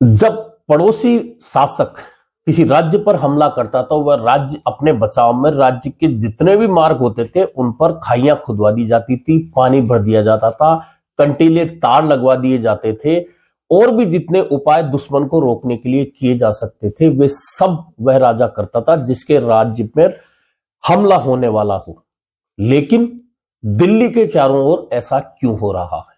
जब पड़ोसी शासक किसी राज्य पर हमला करता था, वह राज्य अपने बचाव में राज्य के जितने भी मार्ग होते थे उन पर खाइयां खुदवा दी जाती थी, पानी भर दिया जाता था, कंटीले तार लगवा दिए जाते थे और भी जितने उपाय दुश्मन को रोकने के लिए किए जा सकते थे वे सब वह राजा करता था जिसके राज्य पर हमला होने वाला हो। लेकिन दिल्ली के चारों ओर ऐसा क्यों हो रहा है?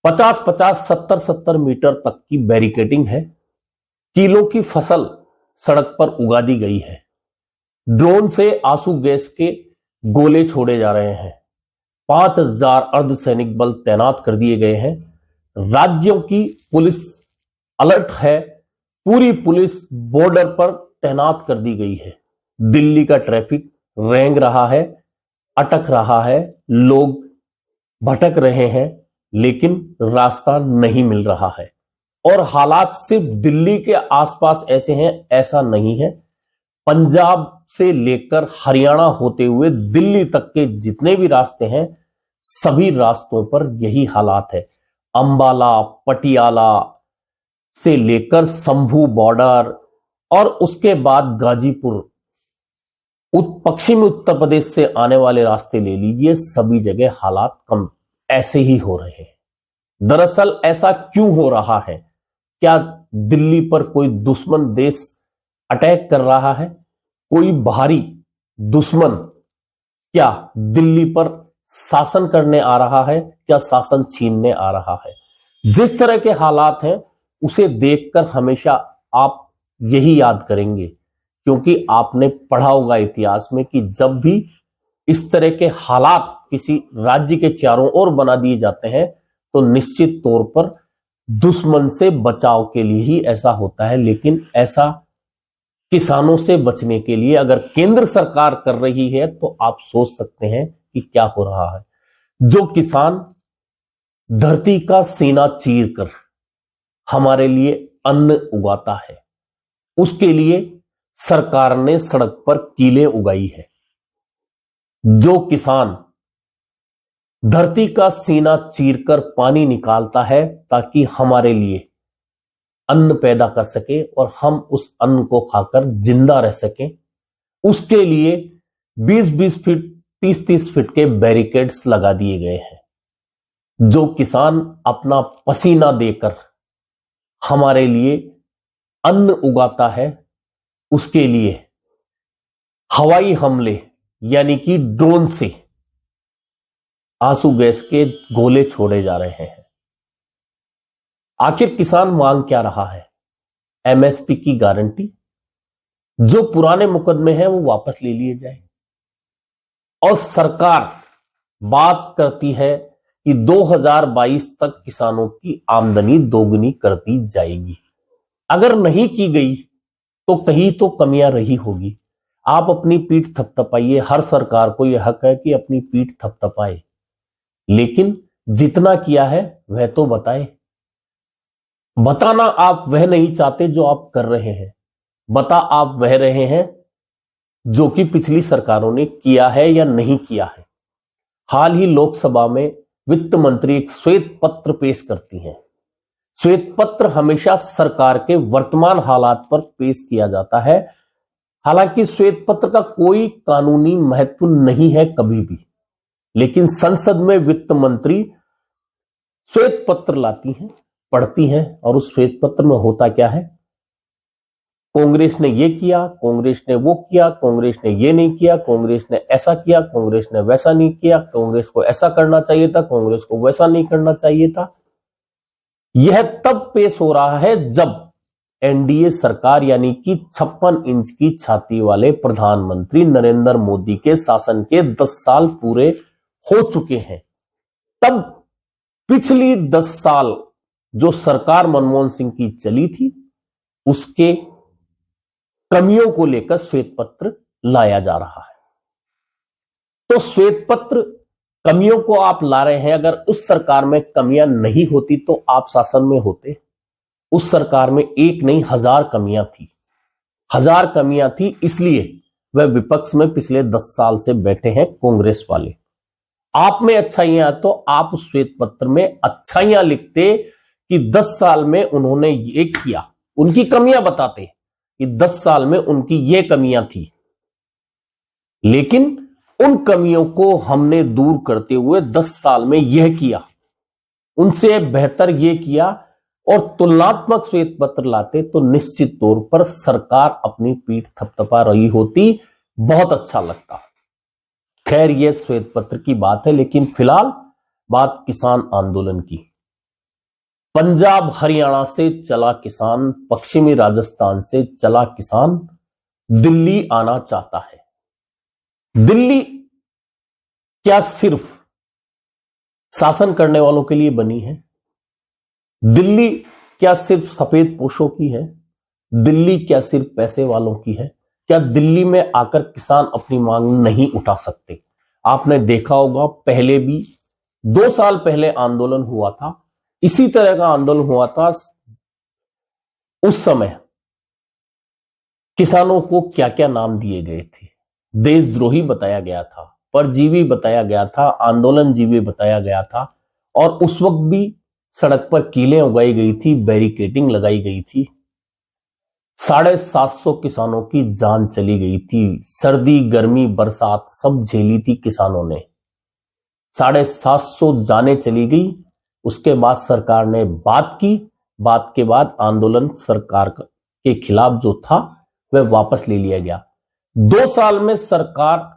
50-50, 70-70 मीटर तक की बैरिकेडिंग है, किलो की फसल सड़क पर उगा दी गई है, ड्रोन से आंसू गैस के गोले छोड़े जा रहे हैं, 5000 अर्धसैनिक बल तैनात कर दिए गए हैं, राज्यों की पुलिस अलर्ट है, पूरी पुलिस बॉर्डर पर तैनात कर दी गई है। दिल्ली का ट्रैफिक रेंग रहा है, अटक रहा है, लोग भटक रहे हैं लेकिन रास्ता नहीं मिल रहा है। और हालात सिर्फ दिल्ली के आसपास ऐसे हैं ऐसा नहीं है, पंजाब से लेकर हरियाणा होते हुए दिल्ली तक के जितने भी रास्ते हैं सभी रास्तों पर यही हालात है। अंबाला, पटियाला से लेकर संभू बॉर्डर और उसके बाद गाजीपुर, पश्चिमी उत्तर प्रदेश से आने वाले रास्ते ले लीजिए, सभी जगह हालात कम ऐसे ही हो रहे हैं। दरअसल ऐसा क्यों हो रहा है? क्या दिल्ली पर कोई दुश्मन देश अटैक कर रहा है? कोई बाहरी दुश्मन क्या दिल्ली पर शासन करने आ रहा है? क्या शासन छीनने आ रहा है? जिस तरह के हालात हैं उसे देखकर हमेशा आप यही याद करेंगे, क्योंकि आपने पढ़ा होगा इतिहास में कि जब भी इस तरह के हालात किसी राज्य के चारों ओर बना दिए जाते हैं तो निश्चित तौर पर दुश्मन से बचाव के लिए ही ऐसा होता है। लेकिन ऐसा किसानों से बचने के लिए अगर केंद्र सरकार कर रही है तो आप सोच सकते हैं कि क्या हो रहा है। जो किसान धरती का सीना चीर कर हमारे लिए अन्न उगाता है, उसके लिए सरकार ने सड़क पर कीलें उगाई है। जो किसान धरती का सीना चीरकर पानी निकालता है ताकि हमारे लिए अन्न पैदा कर सके और हम उस अन्न को खाकर जिंदा रह सकें, उसके लिए 20-20 फीट, 30-30 फीट के बैरिकेड्स लगा दिए गए हैं। जो किसान अपना पसीना देकर हमारे लिए अन्न उगाता है, उसके लिए हवाई हमले यानी कि ड्रोन से आंसू गैस के गोले छोड़े जा रहे हैं। आखिर किसान मांग क्या रहा है? एमएसपी की गारंटी, जो पुराने मुकदमे हैं वो वापस ले लिए जाए। और सरकार बात करती है कि 2022 तक किसानों की आमदनी दोगुनी कर दी जाएगी। अगर नहीं की गई तो कहीं तो कमियां रही होगी। आप अपनी पीठ थपथपाइए, हर सरकार को यह हक है कि अपनी पीठ थपथपाए, लेकिन जितना किया है वह तो बताए। बताना आप वह नहीं चाहते जो आप कर रहे हैं, बता आप वह रहे हैं जो कि पिछली सरकारों ने किया है या नहीं किया है। हाल ही लोकसभा में वित्त मंत्री एक श्वेत पत्र पेश करती हैं। श्वेत पत्र हमेशा सरकार के वर्तमान हालात पर पेश किया जाता है। हालांकि श्वेत पत्र का कोई कानूनी महत्व नहीं है कभी भी, लेकिन संसद में वित्त मंत्री श्वेत पत्र लाती हैं, पढ़ती हैं और उस श्वेत पत्र में होता क्या है? कांग्रेस ने ये किया, कांग्रेस ने वो किया, कांग्रेस ने ये नहीं किया, कांग्रेस ने ऐसा किया, कांग्रेस ने वैसा नहीं किया, कांग्रेस को ऐसा करना चाहिए था, कांग्रेस को वैसा नहीं करना चाहिए था। यह तब पेश हो रहा है जब एनडीए सरकार यानी कि 56 इंच की छाती वाले प्रधानमंत्री नरेंद्र मोदी के शासन के 10 साल पूरे हो चुके हैं। तब पिछली 10 साल जो सरकार मनमोहन सिंह की चली थी उसके कमियों को लेकर श्वेत पत्र लाया जा रहा है। तो श्वेत पत्र कमियों को आप ला रहे हैं। अगर उस सरकार में कमियां नहीं होती तो आप शासन में होते। उस सरकार में एक नहीं 1000 कमियां थी, 1000 कमियां थी, इसलिए वह विपक्ष में पिछले 10 साल से बैठे हैं कांग्रेस वाले। आप में अच्छाइयां तो आप उस श्वेत पत्र में अच्छाइयां लिखते कि 10 साल में उन्होंने ये किया, उनकी कमियां बताते कि 10 साल में उनकी ये कमियां थी, लेकिन उन कमियों को हमने दूर करते हुए 10 साल में यह किया, उनसे बेहतर यह किया, और तुलनात्मक श्वेत पत्र लाते तो निश्चित तौर पर सरकार अपनी पीठ थपथपा रही होती, बहुत अच्छा लगता। खैर यह श्वेत पत्र की बात है, लेकिन फिलहाल बात किसान आंदोलन की। पंजाब हरियाणा से चला किसान, पश्चिमी राजस्थान से चला किसान दिल्ली आना चाहता है। दिल्ली क्या सिर्फ शासन करने वालों के लिए बनी है? दिल्ली क्या सिर्फ सफेद पोशों की है? दिल्ली क्या सिर्फ पैसे वालों की है? क्या दिल्ली में आकर किसान अपनी मांग नहीं उठा सकते? आपने देखा होगा पहले भी 2 साल पहले आंदोलन हुआ था, इसी तरह का आंदोलन हुआ था। उस समय किसानों को क्या क्या नाम दिए गए थे? देशद्रोही बताया गया था, परजीवी बताया गया था, आंदोलन जीवी बताया गया था, और उस वक्त भी सड़क पर कीलें उगाई गई थी, बैरिकेडिंग लगाई गई थी। 750 किसानों की जान चली गई थी। सर्दी गर्मी बरसात सब झेली थी किसानों ने। 750 जानें चली गई। उसके बाद सरकार ने बात की, बात के बाद आंदोलन सरकार के खिलाफ जो था वह वापस ले लिया गया। 2 साल में सरकार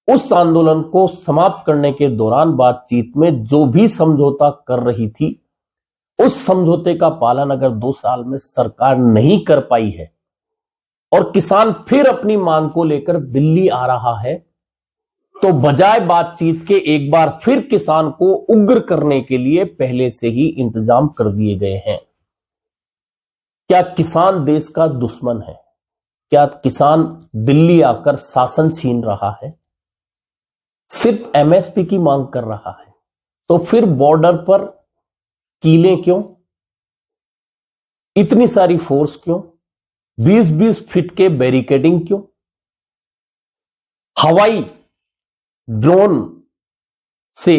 उस आंदोलन को समाप्त करने के दौरान बातचीत में जो भी समझौता कर रही थी, उस समझौते का पालन अगर 2 साल में सरकार नहीं कर पाई है और किसान फिर अपनी मांग को लेकर दिल्ली आ रहा है, तो बजाय बातचीत के एक बार फिर किसान को उग्र करने के लिए पहले से ही इंतजाम कर दिए गए हैं। क्या किसान देश का दुश्मन है? क्या किसान दिल्ली आकर शासन छीन रहा है? सिर्फ एमएसपी की मांग कर रहा है, तो फिर बॉर्डर पर कीलें क्यों? इतनी सारी फोर्स क्यों? 20-20 फीट के बैरिकेडिंग क्यों? हवाई ड्रोन से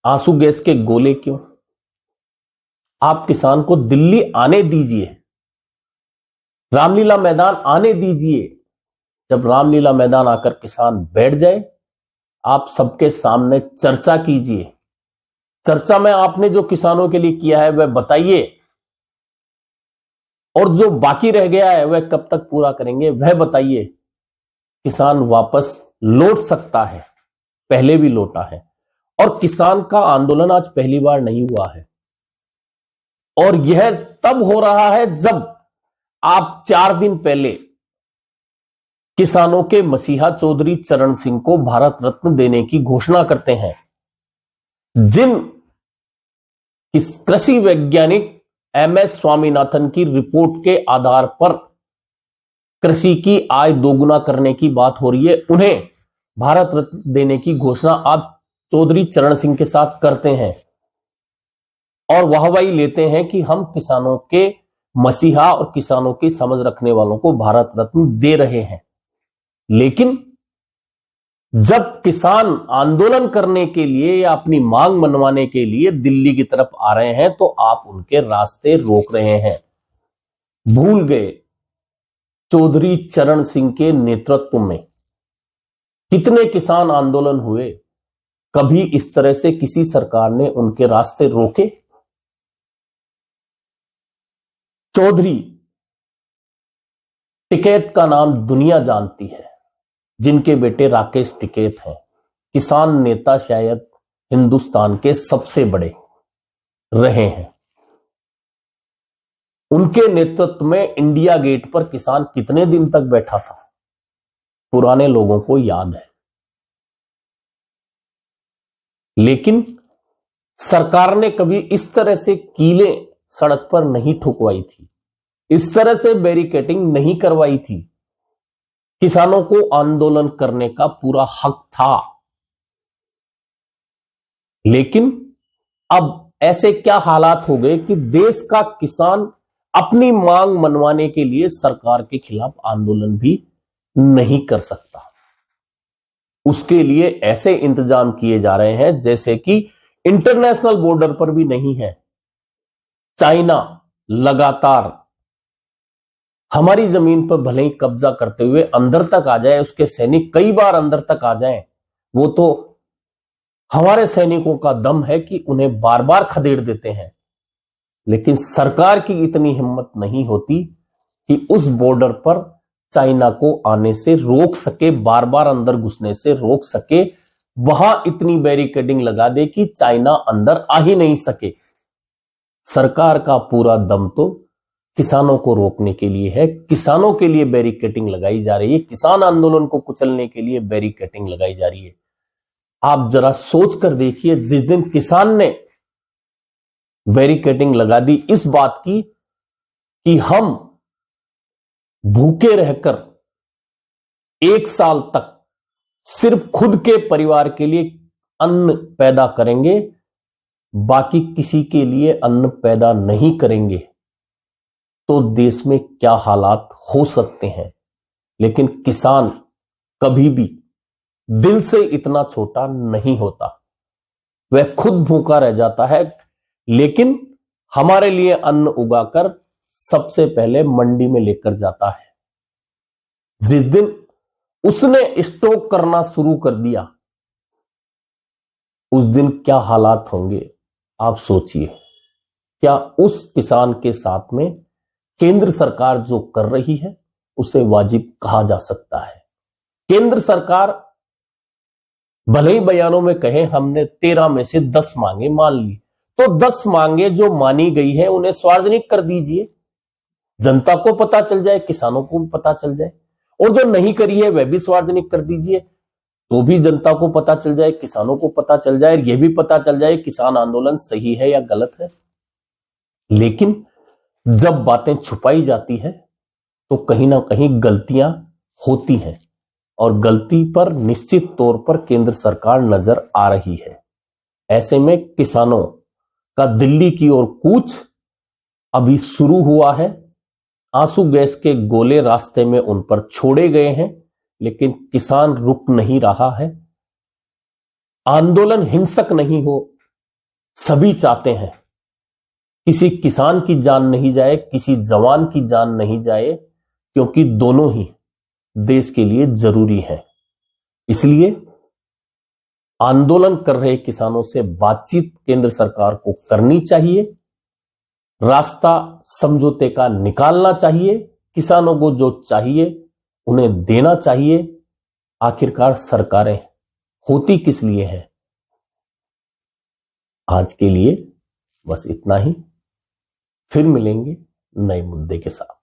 आंसू गैस के गोले क्यों? आप किसान को दिल्ली आने दीजिए, रामलीला मैदान आने दीजिए। जब रामलीला मैदान आकर किसान बैठ जाए, आप सबके सामने चर्चा कीजिए। चर्चा में आपने जो किसानों के लिए किया है वह बताइए, और जो बाकी रह गया है वह कब तक पूरा करेंगे वह बताइए। किसान वापस लौट सकता है, पहले भी लौटा है, और किसान का आंदोलन आज पहली बार नहीं हुआ है। और यह तब हो रहा है जब आप 4 दिन पहले किसानों के मसीहा चौधरी चरण सिंह को भारत रत्न देने की घोषणा करते हैं। जिन कृषि वैज्ञानिक एमएस स्वामीनाथन की रिपोर्ट के आधार पर कृषि की आय दोगुना करने की बात हो रही है, उन्हें भारत रत्न देने की घोषणा आप चौधरी चरण सिंह के साथ करते हैं और वाहवाही लेते हैं कि हम किसानों के मसीहा और किसानों की समझ रखने वालों को भारत रत्न दे रहे हैं। लेकिन जब किसान आंदोलन करने के लिए या अपनी मांग मनवाने के लिए दिल्ली की तरफ आ रहे हैं, तो आप उनके रास्ते रोक रहे हैं। भूल गए चौधरी चरण सिंह के नेतृत्व में कितने किसान आंदोलन हुए? कभी इस तरह से किसी सरकार ने उनके रास्ते रोके? चौधरी टिकैत का नाम दुनिया जानती है, जिनके बेटे राकेश टिकैत हैं। किसान नेता शायद हिंदुस्तान के सबसे बड़े रहे हैं। उनके नेतृत्व में इंडिया गेट पर किसान कितने दिन तक बैठा था, पुराने लोगों को याद है। लेकिन सरकार ने कभी इस तरह से कीलें सड़क पर नहीं ठुकवाई थी, इस तरह से बैरिकेडिंग नहीं करवाई थी। किसानों को आंदोलन करने का पूरा हक था। लेकिन अब ऐसे क्या हालात हो गए कि देश का किसान अपनी मांग मनवाने के लिए सरकार के खिलाफ आंदोलन भी नहीं कर सकता। उसके लिए ऐसे इंतजाम किए जा रहे हैं जैसे कि इंटरनेशनल बॉर्डर पर भी नहीं है। चाइना लगातार हमारी जमीन पर भले ही कब्जा करते हुए अंदर तक आ जाए, उसके सैनिक कई बार अंदर तक आ जाएं, वो तो हमारे सैनिकों का दम है कि उन्हें बार बार खदेड़ देते हैं, लेकिन सरकार की इतनी हिम्मत नहीं होती कि उस बॉर्डर पर चाइना को आने से रोक सके, बार बार अंदर घुसने से रोक सके, वहां इतनी बैरिकेडिंग लगा दे कि चाइना अंदर आ ही नहीं सके। सरकार का पूरा दम तो किसानों को रोकने के लिए है, किसानों के लिए बैरिकेडिंग लगाई जा रही है, किसान आंदोलन को कुचलने के लिए बैरिकेडिंग लगाई जा रही है। आप जरा सोच कर देखिए, जिस दिन किसान ने बैरिकेडिंग लगा दी इस बात की कि हम भूखे रहकर 1 साल तक सिर्फ खुद के परिवार के लिए अन्न पैदा करेंगे, बाकी किसी के लिए अन्न पैदा नहीं करेंगे, तो देश में क्या हालात हो सकते हैं। लेकिन किसान कभी भी दिल से इतना छोटा नहीं होता, वह खुद भूखा रह जाता है, लेकिन हमारे लिए अन्न उगाकर सबसे पहले मंडी में लेकर जाता है। जिस दिन उसने स्टॉक करना शुरू कर दिया, उस दिन क्या हालात होंगे आप सोचिए। क्या उस किसान के साथ में केंद्र सरकार जो कर रही है उसे वाजिब कहा जा सकता है? केंद्र सरकार भले ही बयानों में कहे हमने 13 में से 10 मांगे मान ली, तो 10 मांगे जो मानी गई है उन्हें सार्वजनिक कर दीजिए, जनता को पता चल जाए, किसानों को पता चल जाए, और जो नहीं करी है वह भी सार्वजनिक कर दीजिए, तो भी जनता को पता चल जाए, किसानों को पता चल जाए, यह भी पता चल जाए किसान आंदोलन सही है या गलत है। लेकिन जब बातें छुपाई जाती है तो कहीं ना कहीं गलतियां होती हैं, और गलती पर निश्चित तौर पर केंद्र सरकार नजर आ रही है। ऐसे में किसानों का दिल्ली की ओर कूच अभी शुरू हुआ है। आंसू गैस के गोले रास्ते में उन पर छोड़े गए हैं, लेकिन किसान रुक नहीं रहा है। आंदोलन हिंसक नहीं हो, सभी चाहते हैं किसी किसान की जान नहीं जाए, किसी जवान की जान नहीं जाए, क्योंकि दोनों ही देश के लिए जरूरी है। इसलिए आंदोलन कर रहे किसानों से बातचीत केंद्र सरकार को करनी चाहिए, रास्ता समझौते का निकालना चाहिए, किसानों को जो चाहिए उन्हें देना चाहिए। आखिरकार सरकारें होती किस लिए हैं? आज के लिए बस इतना ही, फिर मिलेंगे नए मुद्दे के साथ।